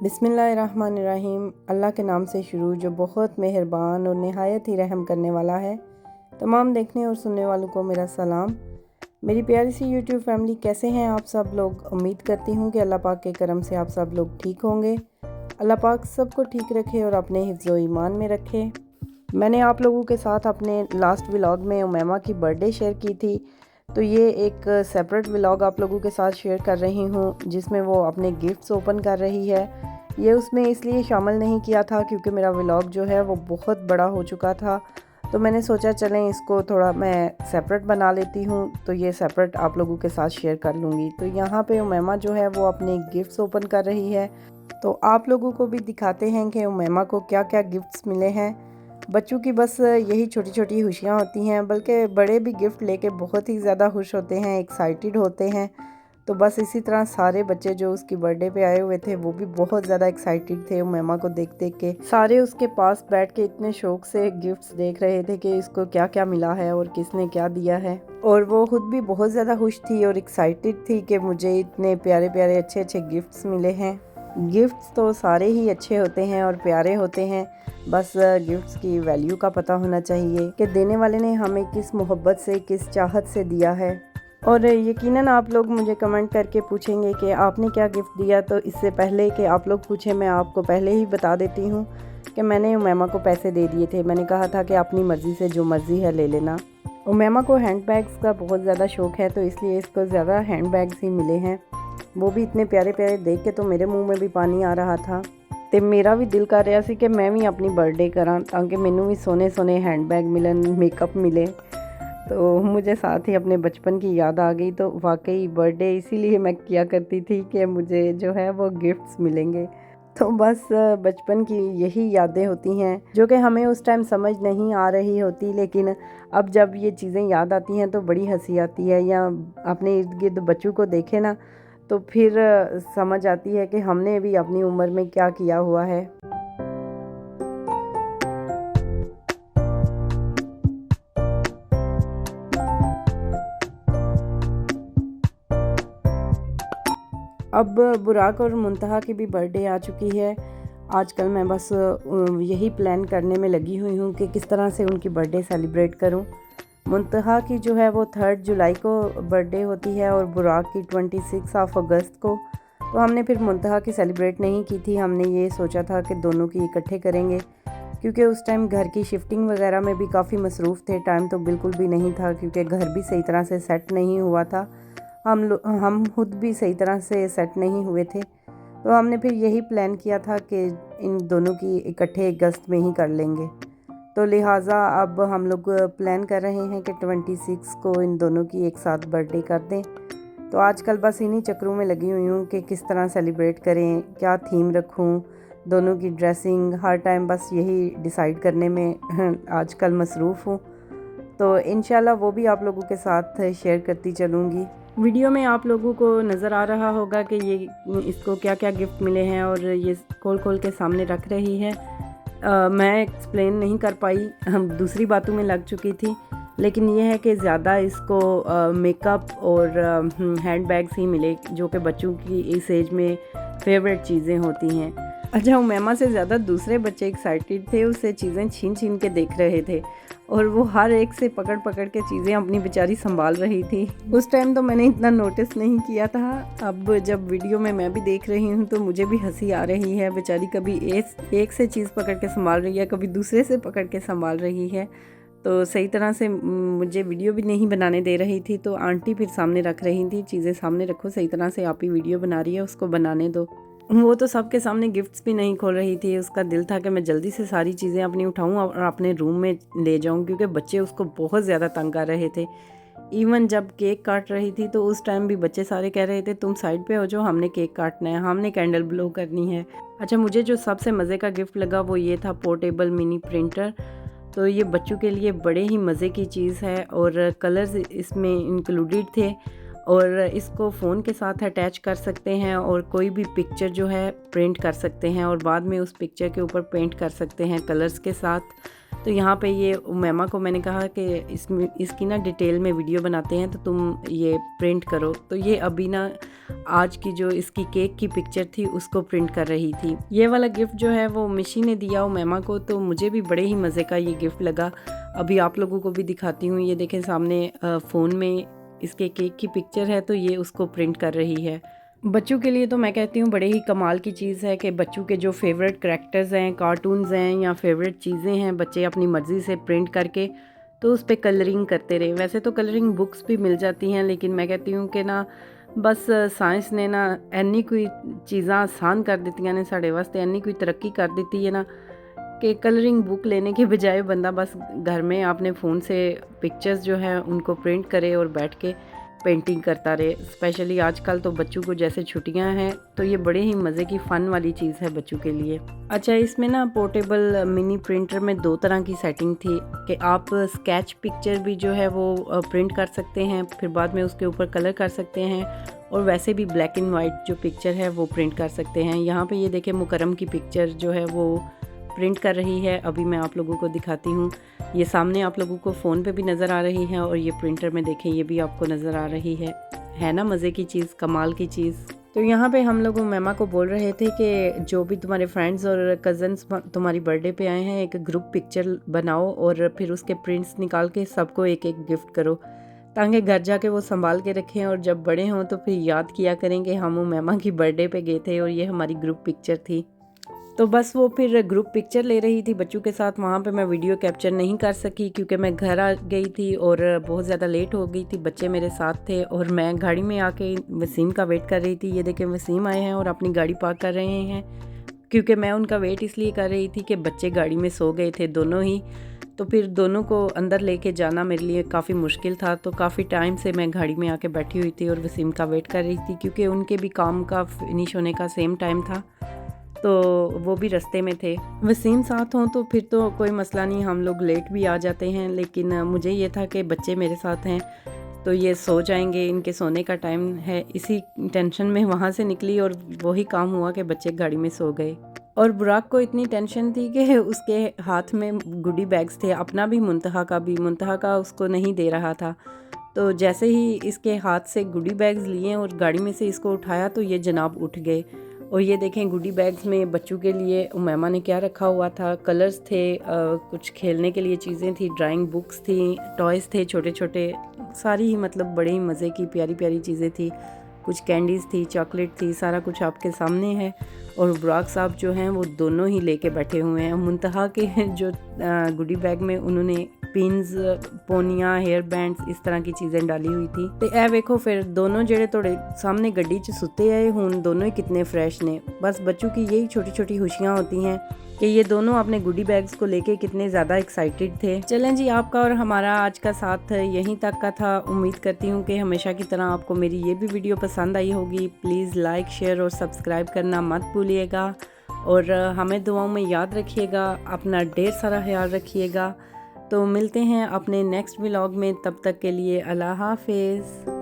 बिस्मिल्लाहिर्रहमानिर्रहीम। अल्लाह के नाम से शुरू जो बहुत मेहरबान और नहायत ही रहम करने वाला है। तमाम देखने और सुनने वालों को मेरा सलाम। मेरी प्यारी सी यूट्यूब फैमिली, कैसे हैं आप सब लोग। उम्मीद करती हूँ कि अल्लाह पाक के करम से आप सब लोग ठीक होंगे। अल्लाह पाक सबको ठीक रखे और अपने हिफ्ज़ व ईमान में रखे। मैंने आप लोगों के साथ अपने लास्ट व्लॉग में उमैमा की बर्थडे शेयर की थी, तो ये एक सेपरेट व्लॉग आप लोगों के साथ शेयर कर रही हूँ जिसमें वो अपने गिफ्ट्स ओपन कर रही है। ये उसमें इसलिए शामिल नहीं किया था क्योंकि मेरा व्लॉग जो है वो बहुत बड़ा हो चुका था, तो मैंने सोचा चलें इसको थोड़ा मैं सेपरेट बना लेती हूँ, तो ये सेपरेट आप लोगों के साथ शेयर कर लूँगी। तो यहाँ पे उमैमा जो है वो अपने गिफ्ट्स ओपन कर रही है, तो आप लोगों को भी दिखाते हैं कि उमैमा को क्या क्या गिफ्ट्स मिले हैं। बच्चों की बस यही छोटी छोटी खुशियाँ होती हैं, बल्कि बड़े भी गिफ्ट लेके बहुत ही ज़्यादा खुश होते हैं, एक्साइटेड होते हैं। तो बस इसी तरह सारे बच्चे जो उसकी बर्थडे पे आए हुए थे वो भी बहुत ज़्यादा एक्साइटेड थे उमैमा को देख देख के। सारे उसके पास बैठ के इतने शौक से गिफ्ट्स देख रहे थे कि इसको क्या क्या मिला है और किसने क्या दिया है, और वो खुद भी बहुत ज़्यादा खुश थी और एक्साइटेड थी कि मुझे इतने प्यारे प्यारे अच्छे अच्छे गिफ्ट्स मिले हैं। गिफ्ट्स तो सारे ही अच्छे होते हैं और प्यारे होते हैं, बस गिफ्ट्स की वैल्यू का पता होना चाहिए कि देने वाले ने हमें किस मोहब्बत से, किस चाहत से दिया है। और यकीनन आप लोग मुझे कमेंट करके पूछेंगे कि आपने क्या गिफ्ट दिया, तो इससे पहले कि आप लोग पूछें मैं आपको पहले ही बता देती हूँ कि मैंने उमैमा को पैसे दे दिए थे। मैंने कहा था कि अपनी मर्ज़ी से जो मर्ज़ी है ले लेना। उमैमा को हैंड बैग्स का बहुत ज़्यादा शौक़ है, तो इसलिए इसको ज़्यादा हैंड बैग्स ही मिले हैं। वो भी इतने प्यारे प्यारे देख के तो मेरे मुँह में भी पानी आ रहा था, तो मेरा भी दिल कर रहा सी कि मैं भी अपनी बर्थडे करा ताकि मैनू भी सोने सोने हैंड बैग मिलन, मेकअप मिले। तो मुझे साथ ही अपने बचपन की याद आ गई। तो वाकई बर्थडे इसीलिए मैं किया करती थी कि मुझे जो है वो गिफ्ट्स मिलेंगे। तो बस बचपन की यही यादें होती हैं जो कि हमें उस टाइम समझ नहीं आ रही होती, लेकिन अब जब ये चीज़ें याद आती हैं तो बड़ी हंसी आती है। या अपने इर्द गिर्द बच्चों को देखे ना तो फिर समझ आती है कि हमने भी अपनी उम्र में क्या किया हुआ है। अब बुराक और मुंतहा की भी बर्थडे आ चुकी है। आजकल मैं बस यही प्लान करने में लगी हुई हूँ कि किस तरह से उनकी बर्थडे सेलिब्रेट करूँ। मुंतहा की जो है वो 3 जुलाई को बर्थडे होती है और बुराक की 26 अगस्त को। तो हमने फिर मुंतहा की सेलिब्रेट नहीं की थी, हमने ये सोचा था कि दोनों की इकट्ठे करेंगे, क्योंकि उस टाइम घर की शिफ्टिंग वगैरह में भी काफ़ी मसरूफ़ थे। टाइम तो बिल्कुल भी नहीं था क्योंकि घर भी सही तरह से सेट नहीं हुआ था, हम खुद भी सही तरह से सेट नहीं हुए थे। तो हमने फिर यही प्लान किया था कि इन दोनों की इकट्ठे अगस्त में ही कर लेंगे। तो लिहाजा अब हम लोग प्लान कर रहे हैं कि 26 को इन दोनों की एक साथ बर्थडे कर दें। तो आजकल बस इन्हीं चक्रों में लगी हुई हूँ कि किस तरह सेलिब्रेट करें, क्या थीम रखूँ, दोनों की ड्रेसिंग, हर टाइम बस यही डिसाइड करने में आजकल मसरूफ़ हूँ। तो इंशाल्लाह वो भी आप लोगों के साथ शेयर करती चलूँगी। वीडियो में आप लोगों को नज़र आ रहा होगा कि ये इसको क्या क्या गिफ्ट मिले हैं और ये खोल खोल के सामने रख रही है। मैं एक्सप्लेन नहीं कर पाई, हम दूसरी बातों में लग चुकी थी, लेकिन ये है कि ज़्यादा इसको मेकअप और हैंड बैग्स ही मिले जो कि बच्चों की इस एज में फेवरेट चीज़ें होती हैं। अच्छा, उमैमा से ज़्यादा दूसरे बच्चे एक्साइटेड थे, उससे चीज़ें छीन छीन के देख रहे थे और वो हर एक से पकड़ पकड़ के चीज़ें अपनी बेचारी संभाल रही थी। उस टाइम तो मैंने इतना नोटिस नहीं किया था, अब जब वीडियो में मैं भी देख रही हूँ तो मुझे भी हंसी आ रही है। बेचारी कभी एक से चीज़ पकड़ के संभाल रही है, कभी दूसरे से पकड़ के संभाल रही है। तो सही तरह से मुझे वीडियो भी नहीं बनाने दे रही थी, तो आंटी फिर सामने रख रही थी, चीज़ें सामने रखो, सही तरह से आप ही वीडियो बना रही है, उसको बनाने दो। वो तो सबके सामने गिफ्ट्स भी नहीं खोल रही थी, उसका दिल था कि मैं जल्दी से सारी चीज़ें अपनी उठाऊं और अपने रूम में ले जाऊं, क्योंकि बच्चे उसको बहुत ज़्यादा तंग कर रहे थे। इवन जब केक काट रही थी तो उस टाइम भी बच्चे सारे कह रहे थे तुम साइड पे हो जाओ, हमने केक काटना है, हमने कैंडल ब्लो करनी है। अच्छा, मुझे जो सबसे मज़े का गिफ्ट लगा वो ये था पोर्टेबल मिनी प्रिंटर। तो ये बच्चों के लिए बड़े ही मज़े की चीज़ है और कलर्स इसमें इंक्लूडेड थे और इसको फ़ोन के साथ अटैच कर सकते हैं और कोई भी पिक्चर जो है प्रिंट कर सकते हैं और बाद में उस पिक्चर के ऊपर पेंट कर सकते हैं कलर्स के साथ। तो यहाँ पे ये उमैमा को मैंने कहा कि इसकी ना डिटेल में वीडियो बनाते हैं, तो तुम ये प्रिंट करो। तो ये अभी ना आज की जो इसकी केक की पिक्चर थी उसको प्रिंट कर रही थी। ये वाला गिफ्ट जो है वो मिशी ने दिया उमैमा को, तो मुझे भी बड़े ही मज़े का ये गिफ्ट लगा। अभी आप लोगों को भी दिखाती हूँ। ये देखें सामने फ़ोन में इसके केक की पिक्चर है, तो ये उसको प्रिंट कर रही है। बच्चों के लिए तो मैं कहती हूँ बड़े ही कमाल की चीज़ है कि बच्चों के जो फेवरेट करैक्टर्स हैं, कार्टून्स हैं या फेवरेट चीज़ें हैं, बच्चे अपनी मर्ज़ी से प्रिंट करके तो उस पर कलरिंग करते रहे। वैसे तो कलरिंग बुक्स भी मिल जाती हैं, लेकिन मैं कहती हूँ कि ना बस साइंस ने ना इन्नी कोई चीज़ां आसान कर दित्तियां ने साढ़े वास्ते, इन्नी कोई तरक्की कर दी है ना कि कलरिंग बुक लेने के बजाय बंदा बस घर में अपने फ़ोन से पिक्चर्स जो है उनको प्रिंट करे और बैठ के पेंटिंग करता रहे। स्पेशली आजकल तो बच्चों को जैसे छुट्टियां हैं, तो ये बड़े ही मज़े की फ़न वाली चीज़ है बच्चों के लिए। अच्छा, इसमें ना पोर्टेबल मिनी प्रिंटर में 2 तरह की सेटिंग थी कि आप स्केच पिक्चर भी जो है वो प्रिंट कर सकते हैं, फिर बाद में उसके ऊपर कलर कर सकते हैं, और वैसे भी ब्लैक एंड वाइट जो पिक्चर है वो प्रिंट कर सकते हैं। यहाँ पे ये देखें मुकरम की पिक्चर जो है वो प्रिंट कर रही है। अभी मैं आप लोगों को दिखाती हूँ। ये सामने आप लोगों को फ़ोन पे भी नज़र आ रही है, और ये प्रिंटर में देखें ये भी आपको नज़र आ रही है ना मज़े की चीज़, कमाल की चीज़। तो यहाँ पे हम लोग उमैमा को बोल रहे थे कि जो भी तुम्हारे फ्रेंड्स और कज़न्स तुम्हारी बर्थडे पे आए हैं, एक ग्रुप पिक्चर बनाओ और फिर उसके प्रिंट्स निकाल के सबको एक एक गिफ्ट करो, ताकि घर जाके वो संभाल के रखें और जब बड़े हों तो फिर याद किया करें कि हम उमैमा की बर्थडे पे गए थे और ये हमारी ग्रुप पिक्चर थी। तो बस वो फिर ग्रुप पिक्चर ले रही थी बच्चों के साथ। वहाँ पे मैं वीडियो कैप्चर नहीं कर सकी क्योंकि मैं घर आ गई थी और बहुत ज़्यादा लेट हो गई थी। बच्चे मेरे साथ थे और मैं गाड़ी में आके वसीम का वेट कर रही थी। ये देखें वसीम आए हैं और अपनी गाड़ी पार्क कर रहे हैं, क्योंकि मैं उनका वेट इसलिए कर रही थी कि बच्चे गाड़ी में सो गए थे दोनों ही। तो फिर दोनों को अंदर लेके जाना मेरे लिए काफ़ी मुश्किल था, तो काफ़ी टाइम से मैं गाड़ी में आके बैठी हुई थी और वसीम का वेट कर रही थी, क्योंकि उनके भी काम का फिनिश होने का सेम टाइम था, तो वो भी रास्ते में थे। वसीम साथ हों तो फिर तो कोई मसला नहीं, हम लोग लेट भी आ जाते हैं, लेकिन मुझे ये था कि बच्चे मेरे साथ हैं तो ये सो जाएंगे, इनके सोने का टाइम है, इसी टेंशन में वहाँ से निकली और वही काम हुआ कि बच्चे गाड़ी में सो गए। और बुराक को इतनी टेंशन थी कि उसके हाथ में गुडी बैग्स थे, अपना भी मुंतहा का भी, मुंतहा का उसको नहीं दे रहा था। तो जैसे ही इसके हाथ से गुडी बैग्स लिए और गाड़ी में से इसको उठाया तो ये जनाब उठ गए। और ये देखें गुडी बैग्स में बच्चों के लिए उमैमा ने क्या रखा हुआ था, कलर्स थे, कुछ खेलने के लिए चीज़ें थी, ड्राइंग बुक्स थी, टॉयज़ थे छोटे छोटे, सारी ही मतलब बड़े ही मज़े की प्यारी प्यारी चीज़ें थी, कुछ कैंडीज़ थी, चॉकलेट थी, सारा कुछ आपके सामने है। और बुराक साहब जो हैं वो दोनों ही लेके बैठे हुए हैं। मुंतहा के जो गुडी बैग में उन्होंने पिन्स, पोनियां, हेयर बैंड्स, इस तरह की चीज़ें डाली हुई थी। तो ए वेखो फिर दोनों जेड़े थोड़े सामने गड्डी च सुते आए हुन दोनों ही कितने फ्रेश ने। बस बच्चों की यही छोटी छोटी खुशियाँ होती हैं कि ये दोनों अपने गुडी बैग्स को लेके कितने ज़्यादा एक्साइटेड थे। चलें जी, आपका और हमारा आज का साथ यहीं तक का था। उम्मीद करती हूँ कि हमेशा की तरह आपको मेरी ये भी वीडियो पसंद आई होगी। प्लीज़ लाइक, शेयर और सब्सक्राइब करना मत भूलिएगा, और हमें दुआओं में याद रखिएगा। अपना ढेर सारा ख्याल रखिएगा। तो मिलते हैं अपने नेक्स्ट व्लॉग में, तब तक के लिए अल्लाह हाफिज़।